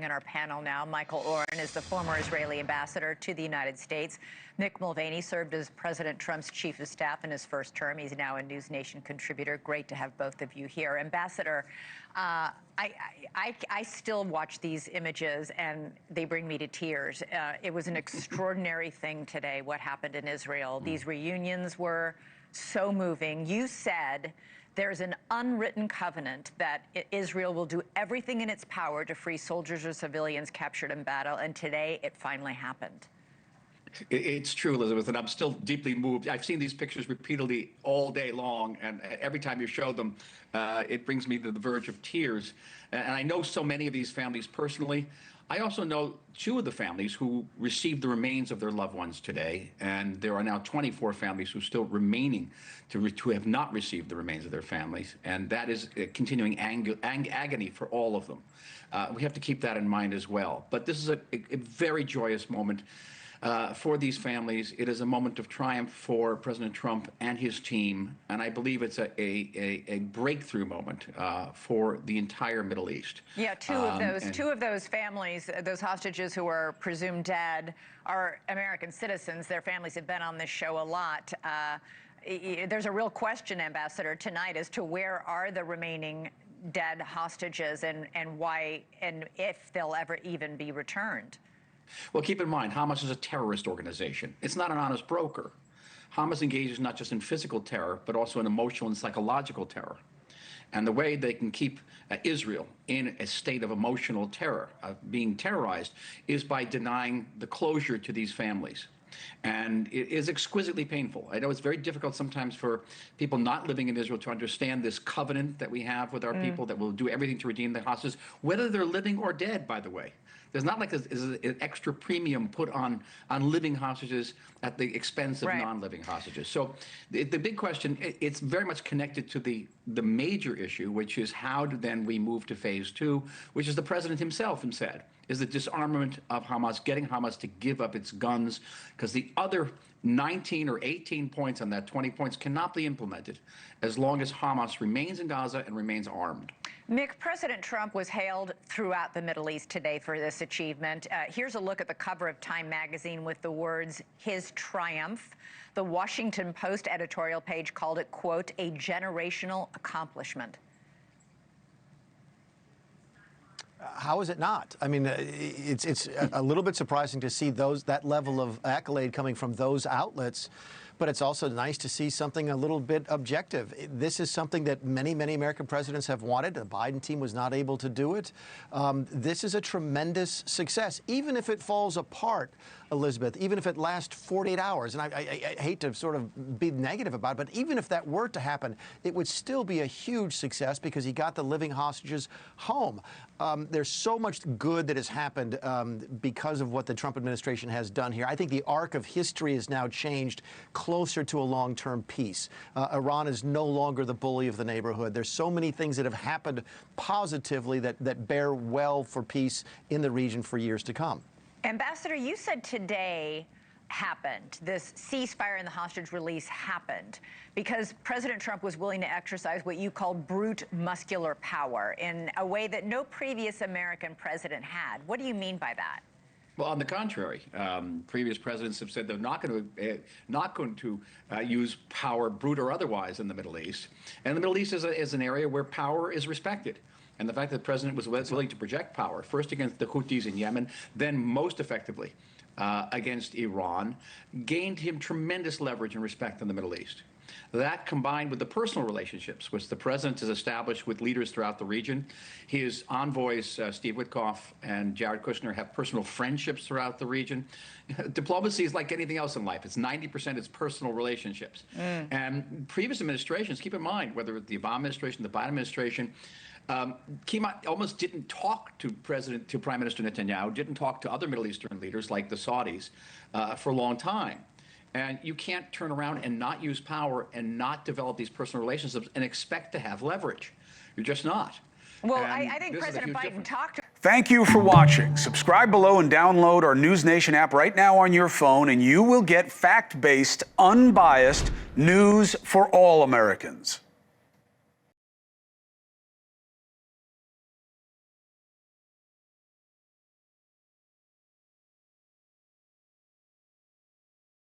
in our panel now. Michael Oren is the former Israeli ambassador to the United States. Mick Mulvaney served as President Trump's chief of staff in his first term. He's now a NewsNation contributor. Great to have both of you here. Ambassador, I still watch these images and they bring me to tears. It was an extraordinary thing today, what happened in Israel. These reunions were so moving. You said there's an unwritten covenant that Israel will do everything in its power to free soldiers or civilians captured in battle, and today it finally happened. It's true, Elizabeth, and I'm still deeply moved. I've seen these pictures repeatedly all day long, and every time you show them, it brings me to the verge of tears. And I know so many of these families personally. I also know two of the families who received the remains of their loved ones today, and there are now 24 families who are still remaining to have not received the remains of their families, and that is a continuing agony for all of them. We have to keep that in mind as well. But this is a very joyous moment for these families. It is a moment of triumph for President Trump and his team, and I believe it's a breakthrough moment for the entire Middle East. Yeah, two of those families, those hostages who are presumed dead, are American citizens. Their families have been on this show a lot. There's a real question, Ambassador, tonight as to where are the remaining dead hostages and why and if they'll ever even be returned. Well, keep in mind, Hamas is a terrorist organization. It's not an honest broker. Hamas engages not just in physical terror, but also in emotional and psychological terror. And the way they can keep Israel in a state of emotional terror, of being terrorized, is by denying the closure to these families. And it is exquisitely painful. I know it's very difficult sometimes for people not living in Israel to understand this covenant that we have with our people, that will do everything to redeem the hostages, whether they're living or dead, by the way. There's not like an extra premium put on living hostages at the expense of non-living hostages. So the big question, it's very much connected to the major issue, which is how do then we move to phase two, which is the president himself said, is the disarmament of Hamas, getting Hamas to give up its guns, because the other 19 or 18 points on that 20 points cannot be implemented as long as Hamas remains in Gaza and remains armed. Mick, President Trump was hailed throughout the Middle East today for this achievement. Here's a look at the cover of Time magazine with the words, "His triumph." The Washington Post editorial page called it, quote, "a generational accomplishment." How is it not? I mean, it's a little bit surprising to see that level of accolade coming from those outlets, but it's also nice to see something a little bit objective. This is something that many, many American presidents have wanted. The Biden team was not able to do it. This is a tremendous success, even if it falls apart, Elizabeth, even if it lasts 48 hours. And I hate to sort of be negative about it, but even if that were to happen, it would still be a huge success because he got the living hostages home. There's so much good that has happened because of what the Trump administration has done here. I think the arc of history has now changed closer to a long-term peace. Iran is no longer the bully of the neighborhood. There's so many things that have happened positively that bear well for peace in the region for years to come. Ambassador, you said today happened, this ceasefire and the hostage release happened because President Trump was willing to exercise what you called brute muscular power in a way that no previous American president had. What do you mean by that? Well, on the contrary, previous presidents have said they're not going to use power, brute or otherwise, in the Middle East. And the Middle East is an area where power is respected. And the fact that the president was willing to project power, first against the Houthis in Yemen, then most effectively against Iran, gained him tremendous leverage and respect in the Middle East. That, combined with the personal relationships which the president has established with leaders throughout the region, his envoys, Steve Witkoff and Jared Kushner, have personal friendships throughout the region. Diplomacy is like anything else in life. It's 90% it's personal relationships. And previous administrations, keep in mind, whether it's the Obama administration, the Biden administration, almost didn't talk to Prime Minister Netanyahu, didn't talk to other Middle Eastern leaders like the Saudis for a long time. And you can't turn around and not use power and not develop these personal relationships and expect to have leverage. You're just not. Well, I think President Biden talked. Thank you for watching. Subscribe below and download our NewsNation app right now on your phone, and you will get fact-based, unbiased news for all Americans.